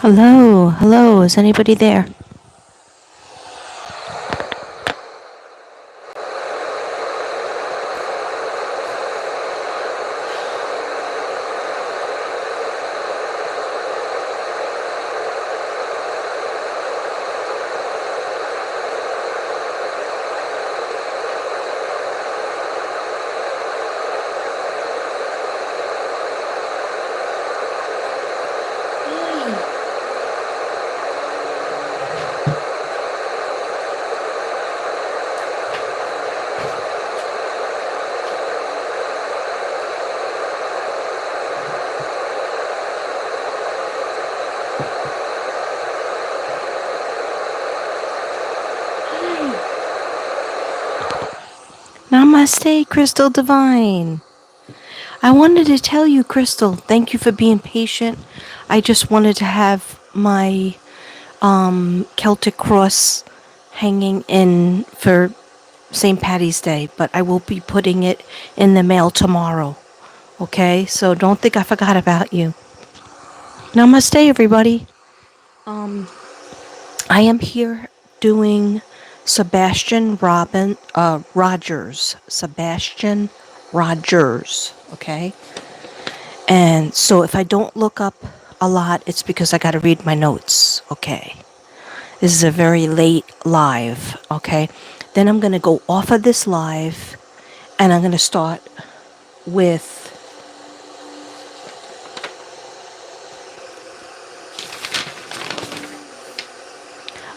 Hello, hello, is anybody there? Namaste, Crystal Divine. I wanted to tell you, Crystal, thank you for being patient. I just wanted to have my Celtic cross hanging in for St. Patty's Day, but I will be putting it in the mail tomorrow. Okay, so don't think I forgot about you. Namaste, everybody. I am here doing Rogers. Sebastian Rogers, okay? And so if I don't look up a lot, it's because I got to read my notes, okay? This is a very late live, okay? Then I'm going to go off of this live and I'm going to start with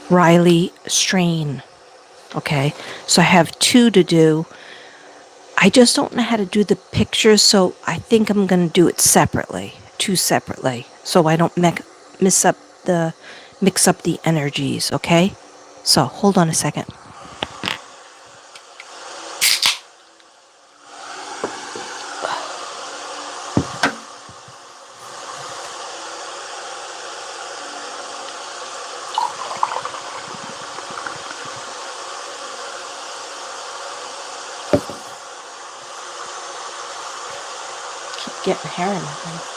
Riley Strain, okay? So I have two to do. I just don't know how to do the pictures, so I think I'm going to do it separately, two separately, so I don't mix up the energies, okay? So hold on a second. Keep getting hair in my thing.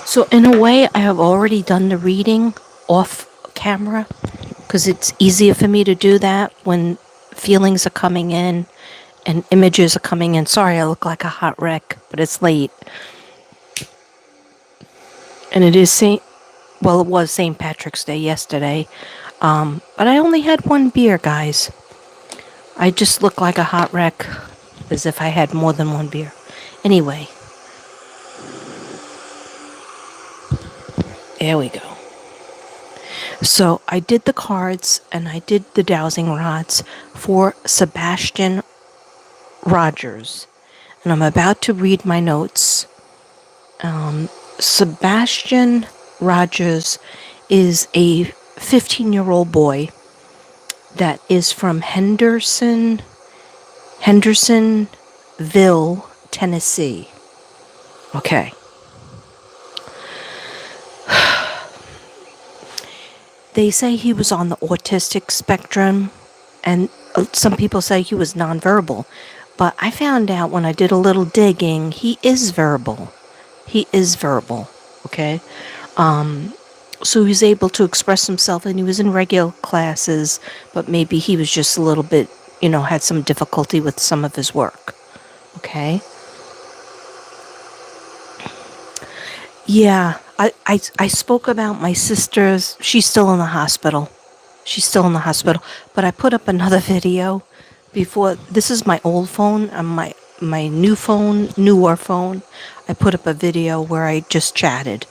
So in a way, I have already done the reading off camera because it's easier for me to do that when feelings are coming in and images are coming in. Sorry, I look like a hot wreck, but it's late. And it was St. Patrick's Day yesterday. But I only had one beer, guys. I just look like a hot wreck as if I had more than one beer. Anyway. There we go. So I did the cards and I did the dowsing rods for Sebastian Rogers. And I'm about to read my notes. Sebastian Rogers is a 15-year-old boy that is from Hendersonville, Tennessee. Okay. They say he was on the autistic spectrum, and some people say he was nonverbal. But I found out when I did a little digging, he is verbal. He is verbal, okay? So he's able to express himself, and he was in regular classes, but maybe he was just a little bit, had some difficulty with some of his work, okay? Yeah, I spoke about my sister's. She's still in the hospital. But I put up another video before. This is my old phone. On my newer phone. I put up a video where I just chatted,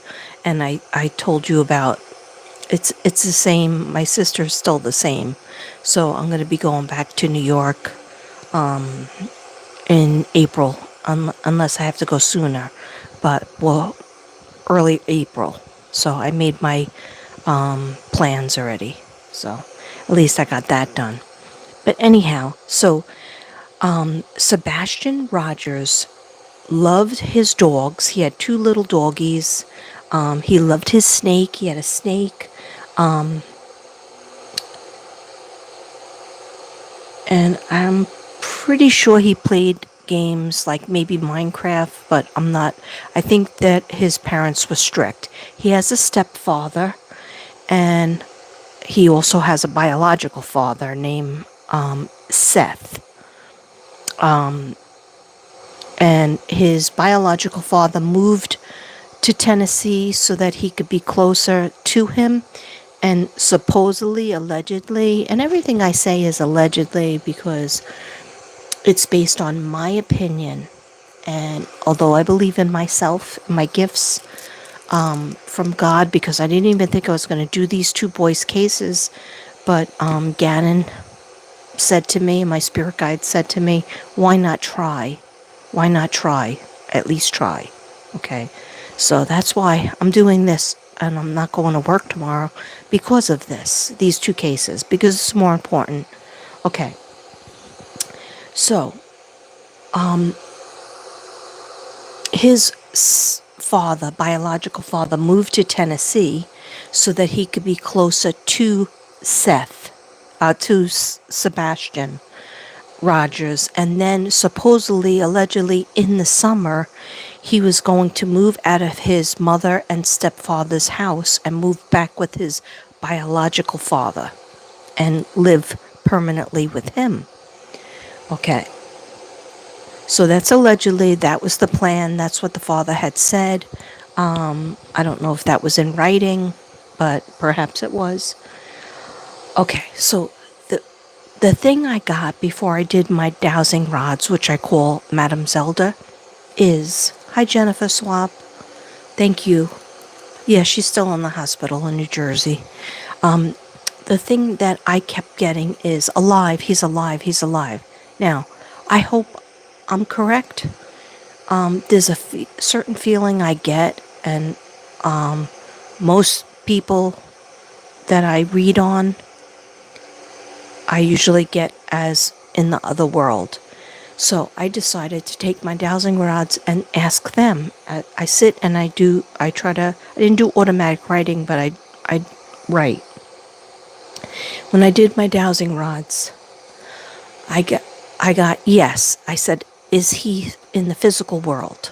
and I told you about. It's the same. My sister's still the same, so I'm going to be going back to New York, in April, unless I have to go sooner. But early April. So I made my plans already. So at least I got that done. But anyhow, so Sebastian Rogers loved his dogs. He had two little doggies. He loved his snake. He had a snake. And I'm pretty sure he played games like maybe Minecraft, but I'm not. I think that his parents were strict. He has a stepfather, and he also has a biological father named Seth. And his biological father moved to Tennessee so that he could be closer to him. And supposedly, allegedly, and everything I say is allegedly because it's based on my opinion. And although I believe in myself, my gifts from God, because I didn't even think I was going to do these two boys' cases, but Gannon said to me, my spirit guide said to me, why not try? Why not try? At least try. Okay. So that's why I'm doing this, and I'm not going to work tomorrow because of this, these two cases, because it's more important. Okay. So, his father, biological father, moved to Tennessee so that he could be closer to Seth, to Sebastian Rogers. And then supposedly, allegedly, in the summer, he was going to move out of his mother and stepfather's house and move back with his biological father and live permanently with him. Okay. So that's allegedly, that was the plan. That's what the father had said. I don't know if that was in writing, but perhaps it was. Okay, so the thing I got before I did my dowsing rods, which I call Madame Zelda, is, hi Jennifer Swap, thank you. Yeah, she's still in the hospital in New Jersey. The thing that I kept getting is alive, he's alive, he's alive. Now, I hope I'm correct. There's a certain feeling I get, and most people that I read on, I usually get as in the other world. So I decided to take my dowsing rods and ask them. I sit and I didn't do automatic writing, but I write. When I did my dowsing rods, I got yes. I said, is he in the physical world?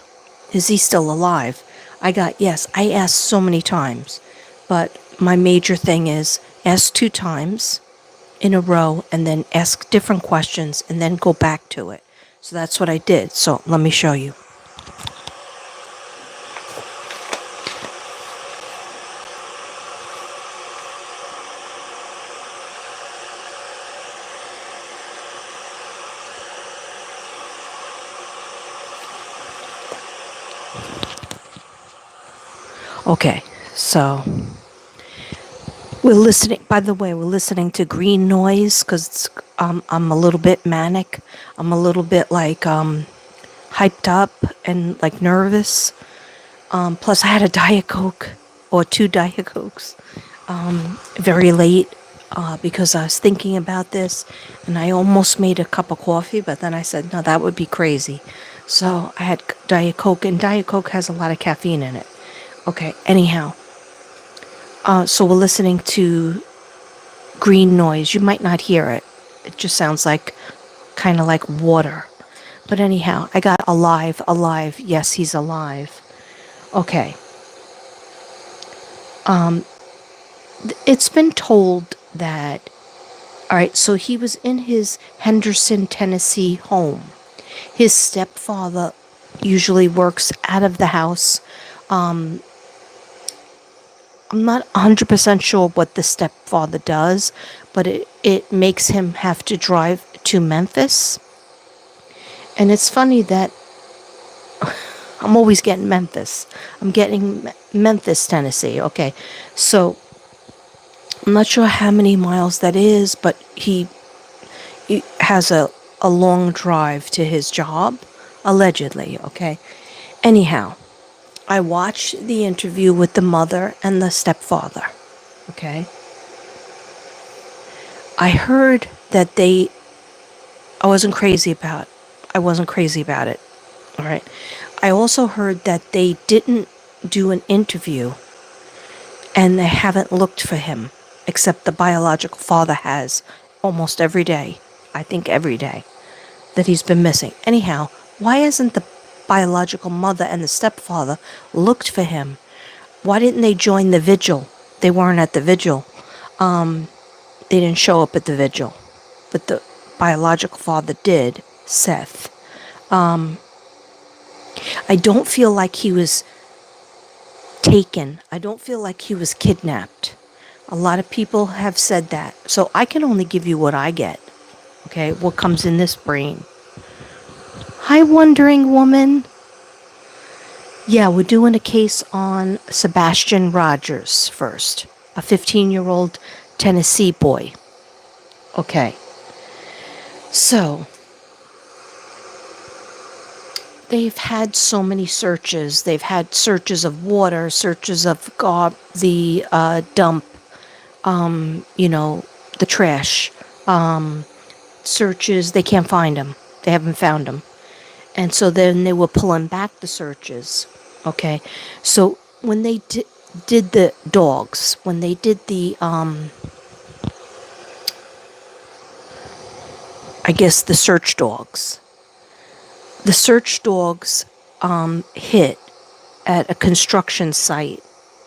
Is he still alive? I got yes. I asked so many times, but my major thing is ask 2 times in a row and then ask different questions and then go back to it. So that's what I did. So let me show you. Okay, so we're listening, by the way, we're listening to green noise because I'm a little bit manic. I'm a little bit like hyped up and like nervous. Plus I had a Diet Coke or 2 Diet Cokes very late because I was thinking about this and I almost made a cup of coffee, but then I said, no, that would be crazy. So I had Diet Coke, and Diet Coke has a lot of caffeine in it. Okay, anyhow. So we're listening to green noise. You might not hear it. It just sounds like kind of like water. But anyhow, I got alive, alive. Yes, he's alive. Okay. It's been told that, all right, so he was in his Henderson, Tennessee home. His stepfather usually works out of the house. I'm not 100% sure what the stepfather does, but it makes him have to drive to Memphis. And it's funny that I'm always getting Memphis. I'm getting Memphis, Tennessee. Okay, so I'm not sure how many miles that is, but he has a long drive to his job, allegedly, okay? Anyhow, I watched the interview with the mother and the stepfather, Okay. I heard that I wasn't crazy about it. All right. I also heard that they didn't do an interview and they haven't looked for him, except the biological father has almost every day. I think every day that he's been missing. Anyhow, why hasn't the biological mother and the stepfather looked for him? Why didn't they join the vigil? They weren't at the vigil. They didn't show up at the vigil. But the biological father did, Seth. I don't feel like he was taken. I don't feel like he was kidnapped. A lot of people have said that. So I can only give you what I get. Okay, what comes in this brain. Hi, wondering woman. Yeah, we're doing a case on Sebastianrogers first, a 15-year-old Tennessee boy. Okay, so they've had so many searches. They've had searches of water, searches of the dump, the trash, searches. They can't find him. They haven't found him. And so then they were pulling back the searches. Okay. So when they did the dogs, when they did the, I guess the search dogs hit at a construction site.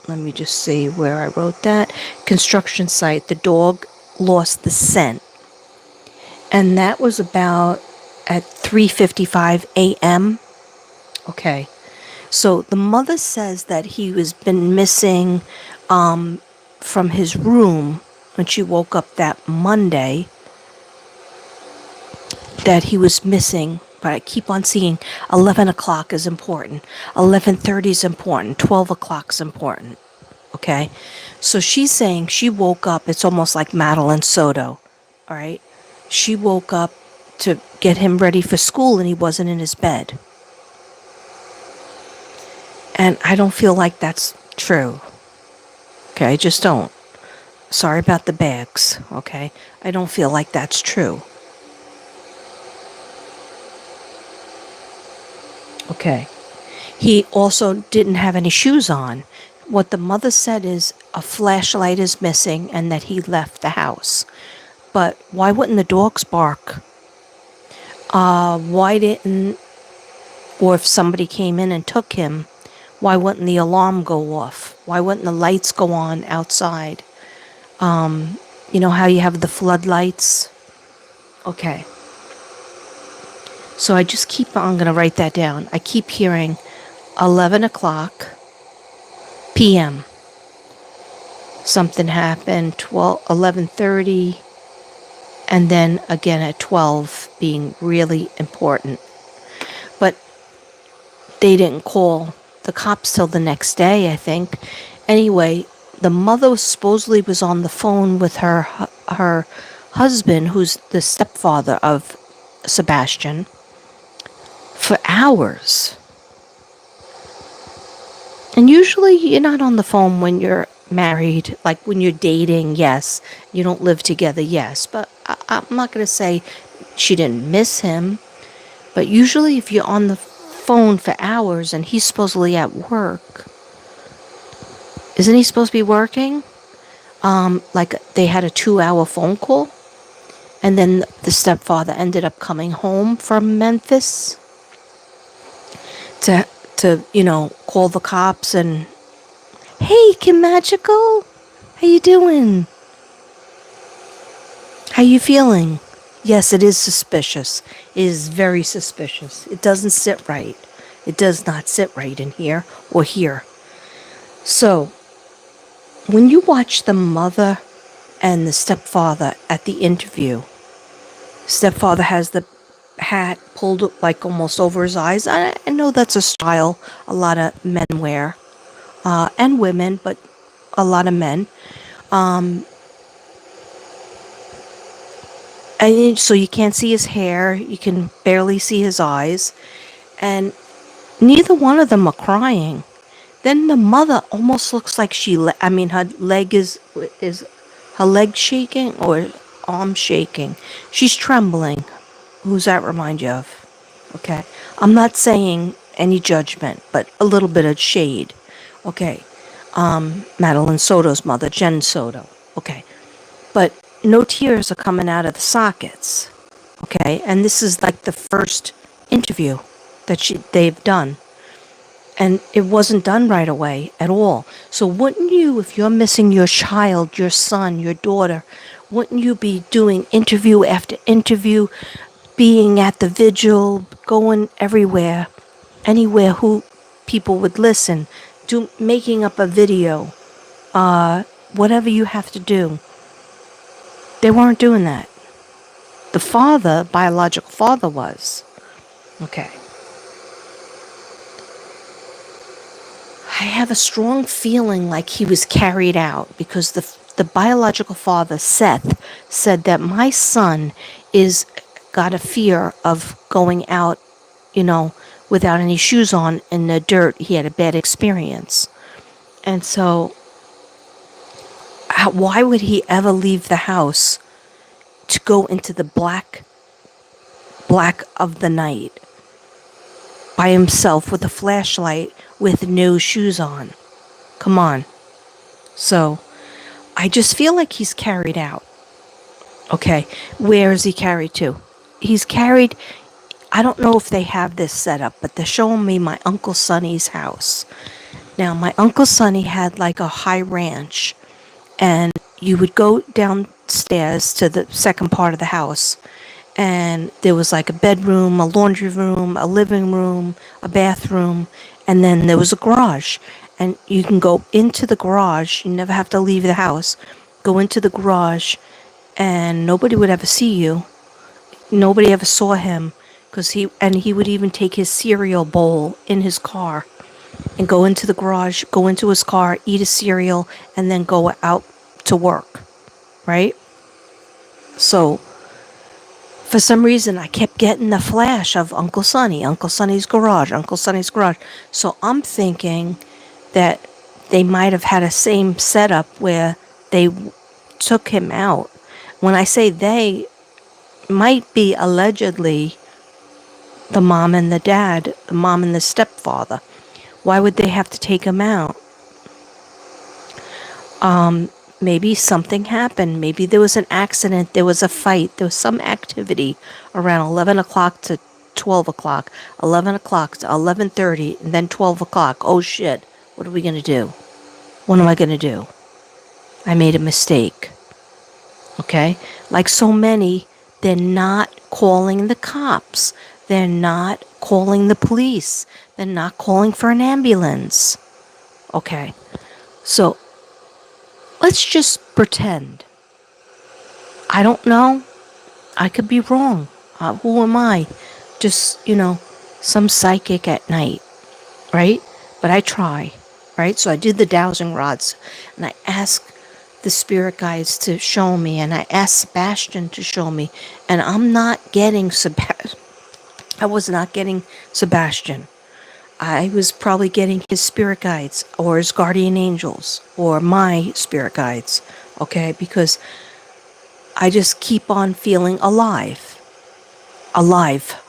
Let me just see where I wrote that. Construction site. The dog lost the scent. And that was about at 3:55 a.m. Okay. So the mother says that he was been missing from his room when she woke up that Monday, that he was missing. But I keep on seeing 11 o'clock is important, 11:30 is important, 12 o'clock is important. Okay. So she's saying she woke up. It's almost like Madeline Soto. All right. She woke up to get him ready for school and he wasn't in his bed. And I don't feel like that's true. Okay, I just don't. Sorry about the bags, okay? I don't feel like that's true. Okay. He also didn't have any shoes on. What the mother said is a flashlight is missing and that he left the house. But why wouldn't the dogs bark? Why didn't, or if somebody came in and took him, why wouldn't the alarm go off? Why wouldn't the lights go on outside? You know how you have the floodlights? Okay. So I'm going to write that down. I keep hearing 11 o'clock p.m. Something happened, 11:30, and then again at 12 being really important. But they didn't call the cops till the next day, I think. Anyway, the mother supposedly was on the phone with her husband, who's the stepfather of Sebastian, for hours. And usually you're not on the phone when you're married, like when you're dating, yes. You don't live together, yes. But I'm not going to say she didn't miss him. But usually if you're on the phone for hours and he's supposedly at work, isn't he supposed to be working? Like they had a 2-hour phone call. And then the stepfather ended up coming home from Memphis to call the cops and, hey, Kim Magical, how you doing? How you feeling? Yes, it is suspicious. It is very suspicious. It doesn't sit right. It does not sit right in here or here. So, when you watch the mother and the stepfather at the interview, stepfather has the hat pulled like almost over his eyes. I know that's a style a lot of men wear, and women, but a lot of men. And so you can't see his hair, you can barely see his eyes, and neither one of them are crying. Then the mother almost looks like her leg is her leg shaking or arm shaking. She's trembling. Who's that remind you of? Okay. I'm not saying any judgment, but a little bit of shade. Okay. Madeline Soto's mother, Jen Soto. Okay. But no tears are coming out of the sockets. Okay. And this is like the first interview that they've done. And it wasn't done right away at all. So wouldn't you, if you're missing your child, your son, your daughter, wouldn't you be doing interview after interview, being at the vigil, going everywhere, anywhere who people would listen, making up a video, whatever you have to do? They weren't doing that. The father, biological father, was. Okay. I have a strong feeling like he was carried out because the biological father, Seth, said that my son got a fear of going out, without any shoes on in the dirt. He had a bad experience. And so why would he ever leave the house to go into the black of the night by himself with a flashlight with no shoes on? Come on. So I just feel like he's carried out. Okay, where is he carried to? He's carried, I don't know if they have this set up, but they're showing me my Uncle Sonny's house. Now, my Uncle Sonny had like a high ranch, and you would go downstairs to the second part of the house, and there was like a bedroom, a laundry room, a living room, a bathroom, and then there was a garage. And you can go into the garage, you never have to leave the house, go into the garage, and nobody would ever see you. Nobody ever saw him, because he would even take his cereal bowl in his car and go into the garage, go into his car, eat a cereal, and then go out to work, right? So for some reason, I kept getting the flash of Uncle Sonny, Uncle Sonny's garage, Uncle Sonny's garage. So I'm thinking that they might have had a same setup where they took him out. When I say they, might be allegedly the mom and the dad, the mom and the stepfather. Why would they have to take him out? Maybe something happened. Maybe there was an accident. There was a fight. There was some activity around 11 o'clock to 12 o'clock, 11 o'clock to 11:30, and then 12 o'clock. Oh, shit. What are we going to do? What am I going to do? I made a mistake. Okay? Like so many, they're not calling the cops. They're not calling the police. They're not calling for an ambulance. Okay. So let's just pretend. I don't know. I could be wrong. Who am I? Just, some psychic at night, right? But I try, right? So I did the dowsing rods, and I asked the spirit guides to show me, and I asked Sebastian to show me, and I'm not getting Sebastian. I was not getting Sebastian. I was probably getting his spirit guides or his guardian angels or my spirit guides, okay? Because I just keep on feeling alive. Alive.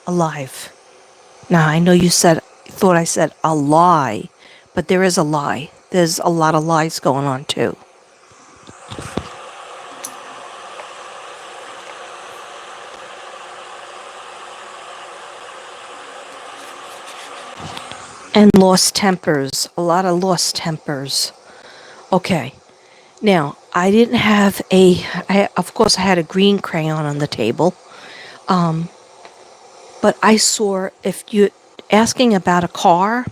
Now, I know you thought I said a lie, but there is a lie. There's a lot of lies going on too. And lost tempers. A lot of lost tempers. Okay. Now, I didn't have of course I had a green crayon on the table. But I saw, if you're asking about a car,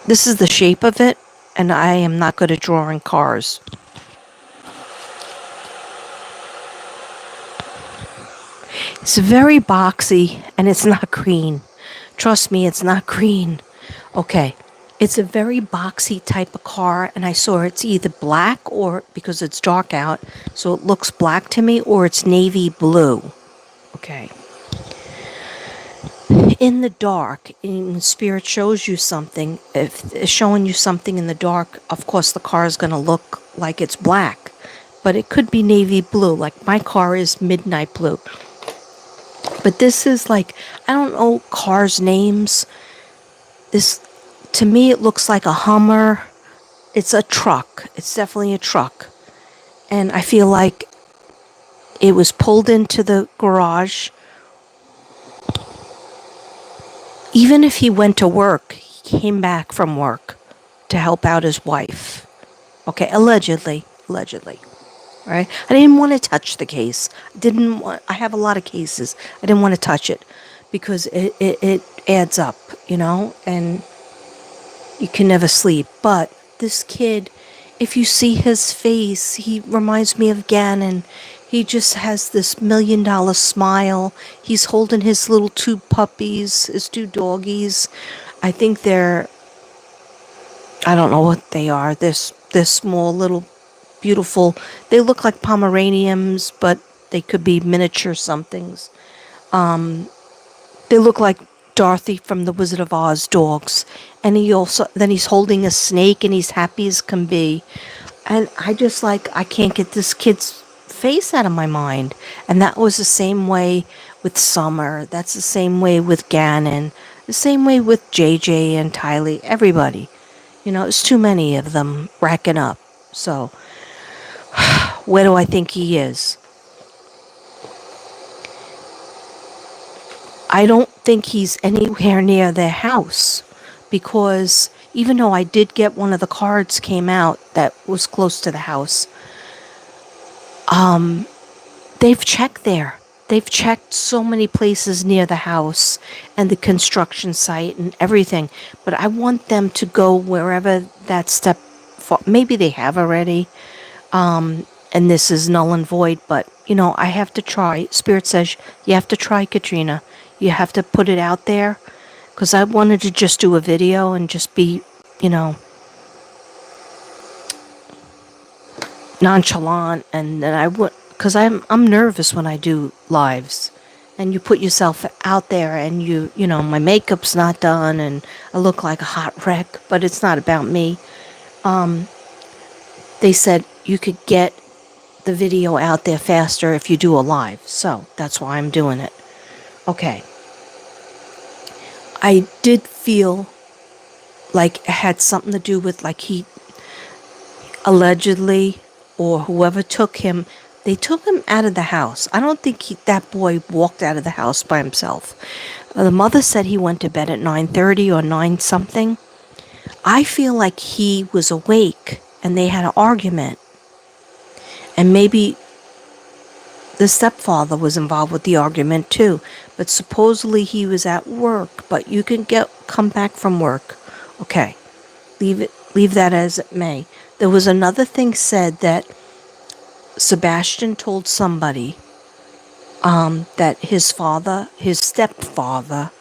this is the shape of it, and I am not good at drawing cars. It's very boxy, and it's not green. Trust me, it's not green. Okay, it's a very boxy type of car, and I saw it's either black, or because it's dark out, so it looks black to me, or it's navy blue. Okay. in the dark, in spirit shows you something, if it's showing you something in the dark, of course the car is going to look like it's black, but it could be navy blue. Like my car is midnight blue. But this is like, I don't know cars' names. This, to me, it looks like a Hummer. It's a truck. It's definitely a truck. And I feel like it was pulled into the garage. Even if he went to work, he came back from work to help out his wife. Okay, allegedly. Right? I didn't want to touch the case. I have a lot of cases. I didn't want to touch it because it adds up, and you can never sleep. But this kid, if you see his face, he reminds me of Gannon. He just has this $1,000,000 smile. He's holding his little 2 puppies, his 2 doggies. I think I don't know what they are. They're small, little, beautiful. They look like Pomeranians, but they could be miniature somethings. They look like Dorothy from the Wizard of Oz dogs. And he's holding a snake and he's happy as can be. And I can't get this kid's face out of my mind. And that was the same way with Summer. That's the same way with Gannon. The same way with JJ and Tylee. Everybody. It's too many of them racking up. So, where do I think he is? I don't think he's anywhere near their house, because even though I did get one of the cards came out that was close to the house, they've checked there. They've checked so many places near the house and the construction site and everything. But I want them to go wherever that maybe they have already. And this is null and void, but I have to try. Spirit says you have to try, Katrina. You have to put it out there, because I wanted to just do a video and just be, nonchalant, and then I would, because I'm nervous when I do lives, and you put yourself out there, and my makeup's not done, and I look like a hot wreck, but it's not about me. They said you could get the video out there faster if you do a live, so that's why I'm doing it. Okay. I did feel like it had something to do with, like, he allegedly, or whoever took him, they took him out of the house. I don't think that boy walked out of the house by himself. The mother said he went to bed at 9:30 or 9 something. I feel like he was awake and they had an argument. And maybe the stepfather was involved with the argument too. But supposedly he was at work, but you can come back from work. Okay. Leave that as it may. There was another thing said that Sebastian told somebody that his stepfather,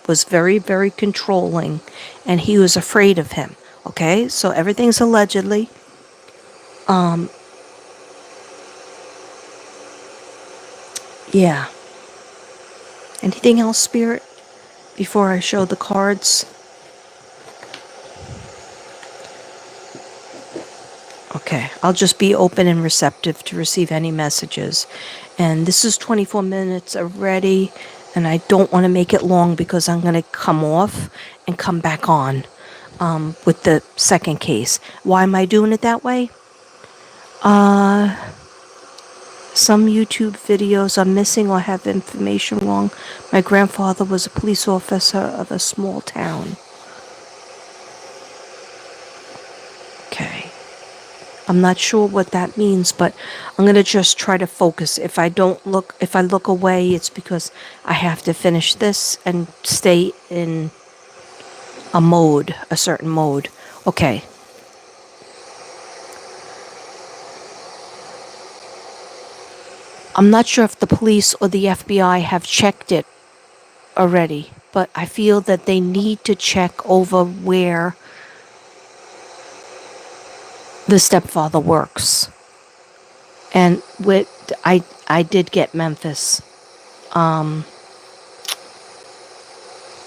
was very, very controlling, and he was afraid of him. Okay, so everything's allegedly. Yeah. Anything else, Spirit, before I show the cards? Okay, I'll just be open and receptive to receive any messages. And this is 24 minutes already, and I don't want to make it long because I'm going to come off and come back on with the second case. Why am I doing it that way? Some YouTube videos are missing or have information wrong. My grandfather was a police officer of a small town. Okay. I'm not sure what that means, but I'm going to just try to focus. If I look away, it's because I have to finish this and stay in a certain mode. Okay. I'm not sure if the police or the FBI have checked it already, but I feel that they need to check over where the stepfather works. And I did get Memphis.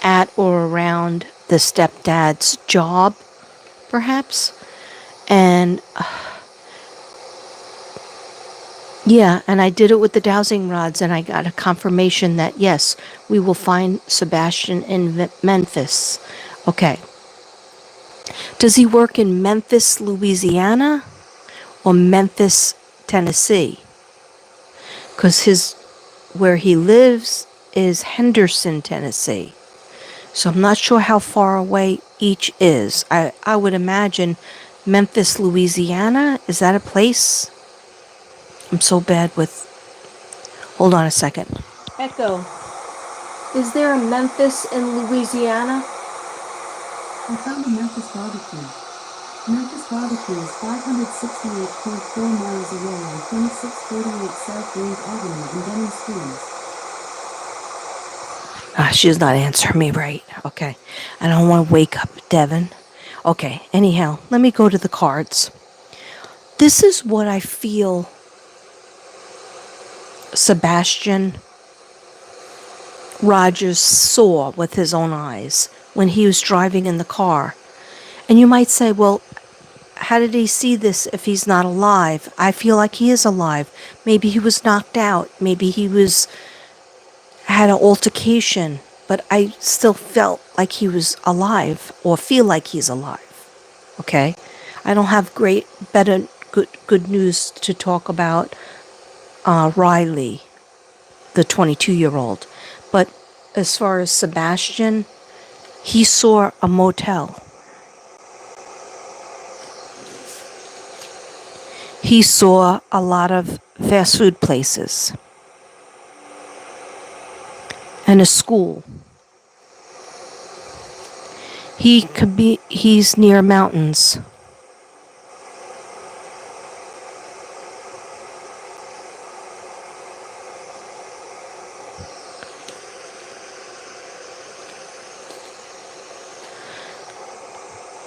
at or around the stepdad's job, perhaps. And yeah, and I did it with the dowsing rods, and I got a confirmation that yes, we will find Sebastian in Memphis. Okay. Does he work in Memphis, Louisiana, or Memphis, Tennessee? Because where he lives is Henderson, Tennessee. So I'm not sure how far away each is. I would imagine Memphis, Louisiana. Is that a place? I'm so bad with... Hold on a second. Echo, is there a Memphis in Louisiana? I found a Memphis barbecue. Memphis barbecue is 568.4 miles away on 2648 South Range Avenue in Denham Springs. She's not answering me right. Okay. I don't want to wake up Devin. Okay. Anyhow, let me go to the cards. This is what I feel Sebastian Rogers saw with his own eyes when he was driving in the car. And you might say, well, how did he see this if he's not alive? I feel like he is alive. Maybe he was knocked out. Maybe he had an altercation. But I still felt like he was alive, or feel like he's alive. Okay? I don't have good news to talk about Riley, the 22-year-old. But as far as Sebastian, he saw a motel. He saw a lot of fast food places. And a school. He's near mountains.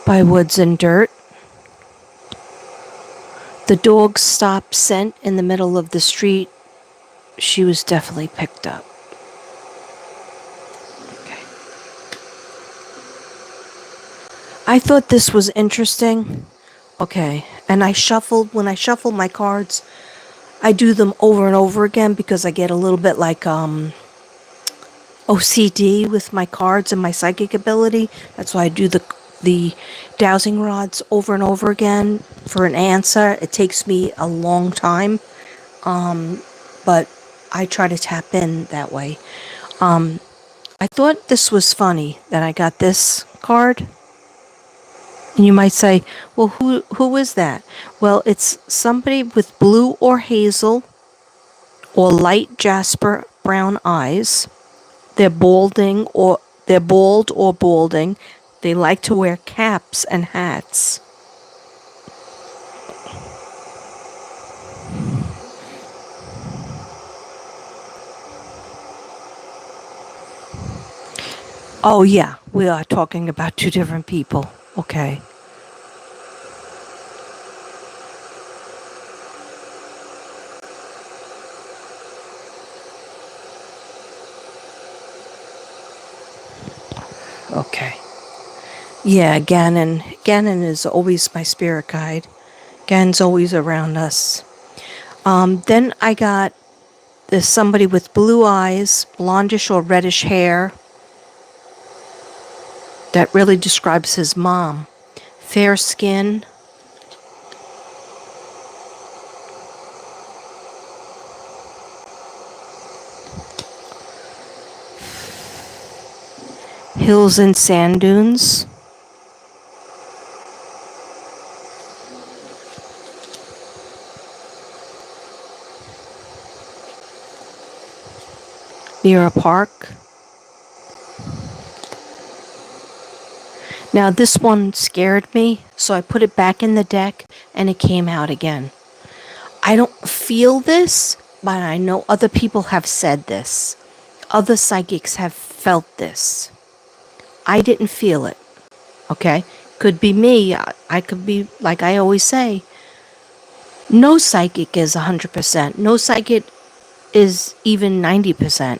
By woods and dirt. The dog stopped scent in the middle of the street. She was definitely picked up. Okay. I thought this was interesting. Okay. And when I shuffle my cards, I do them over and over again because I get a little bit like OCD with my cards and my psychic ability. That's why I do the dowsing rods over and over again for an answer. It takes me a long time, but I try to tap in that way. I thought this was funny that I got this card. And you might say, well, who is that? Well, it's somebody with blue or hazel or light jasper brown eyes. They're bald or balding. They like to wear caps and hats. Oh yeah, we are talking about two different people. Okay. Okay. Yeah, Gannon. Gannon is always my spirit guide. Gannon's always around us. Then I got this somebody with blue eyes, blondish or reddish hair. That really describes his mom. Fair skin. Hills and sand dunes. Near a park. Now this one scared me, so I put it back in the deck and it came out again. I don't feel this, but I know other people have said this. Other psychics have felt this. I didn't feel it. Okay? Could be me. I could be, like I always say, no psychic is 100%. No psychic is even 90%.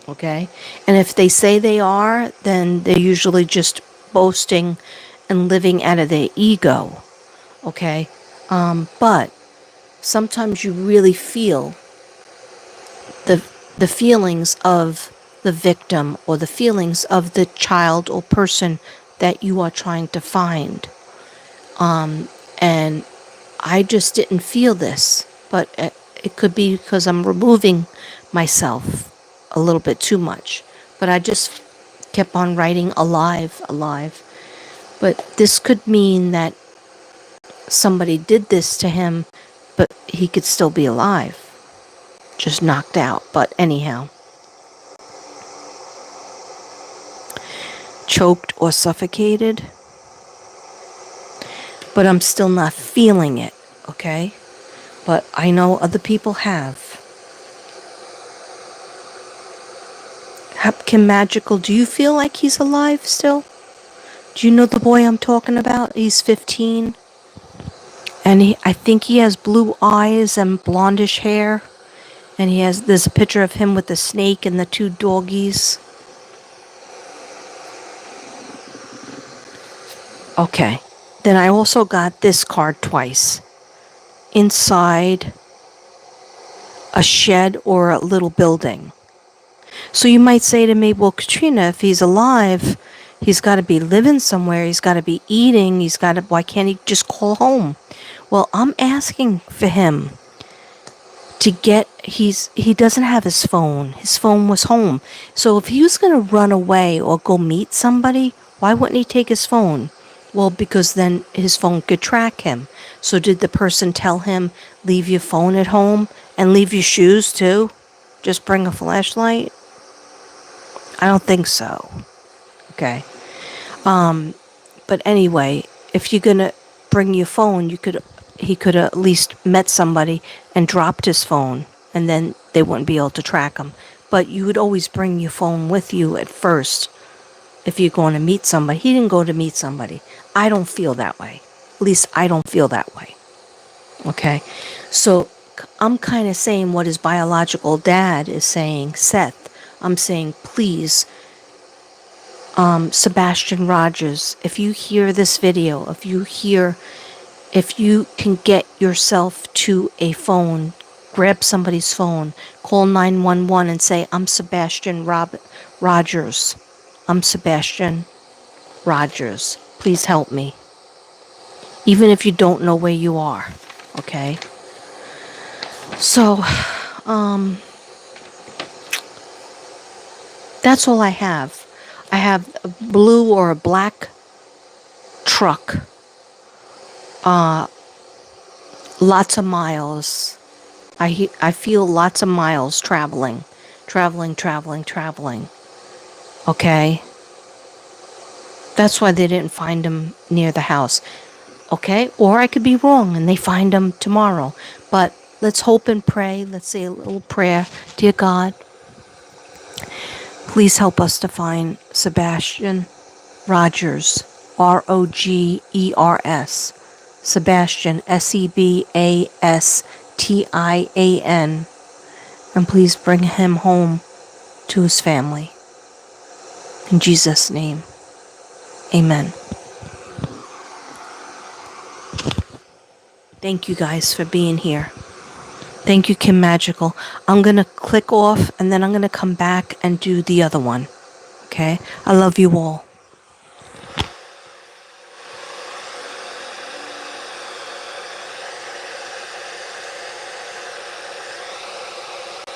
Okay? And if they say they are, then they're usually just boasting and living out of their ego. Okay? But sometimes you really feel the the feelings of the victim or the feelings of the child or person that you are trying to find. And I just didn't feel this, but it could be because I'm removing myself a little bit too much. But I just kept on writing alive, alive. But this could mean that somebody did this to him, but he could still be alive, just knocked out. But anyhow, choked or suffocated, but I'm still not feeling it, okay? But I know other people have. Kim Magical, do you feel like he's alive still? Do you know the boy I'm talking about? He's 15. And I think he has blue eyes and blondish hair. And there's a picture of him with the snake and the two doggies. Okay. Then I also got this card twice. Inside a shed or a little building. So you might say to me, well, Katrina, if he's alive, he's got to be living somewhere. He's got to be eating. Why can't he just call home? Well, I'm asking for him to he doesn't have his phone. His phone was home. So if he was going to run away or go meet somebody, why wouldn't he take his phone? Well, because then his phone could track him. So did the person tell him, leave your phone at home and leave your shoes too? Just bring a flashlight? I don't think so. Okay. But anyway, if you're going to bring your phone, he could have at least met somebody and dropped his phone, and then they wouldn't be able to track him. But you would always bring your phone with you at first if you're going to meet somebody. He didn't go to meet somebody. I don't feel that way. At least I don't feel that way. Okay? So I'm kind of saying what his biological dad is saying, Seth. I'm saying, please, Sebastianrogers, if you hear this video, if you can get yourself to a phone, grab somebody's phone, call 911 and say, I'm Rogers. I'm Sebastian Rogers. Please help me. Even if you don't know where you are. Okay? So, that's all I have. I have a blue or a black truck. Lots of miles. I feel lots of miles traveling. Okay? That's why they didn't find him near the house. Okay? Or I could be wrong and they find him tomorrow. But let's hope and pray. Let's say a little prayer. Dear God, please help us to find Sebastian Rogers, Rogers. Sebastian, Sebastian. And please bring him home to his family. In Jesus' name, amen. Thank you guys for being here. Thank you, Kim Magical. I'm going to click off and then I'm going to come back and do the other one. Okay? I love you all.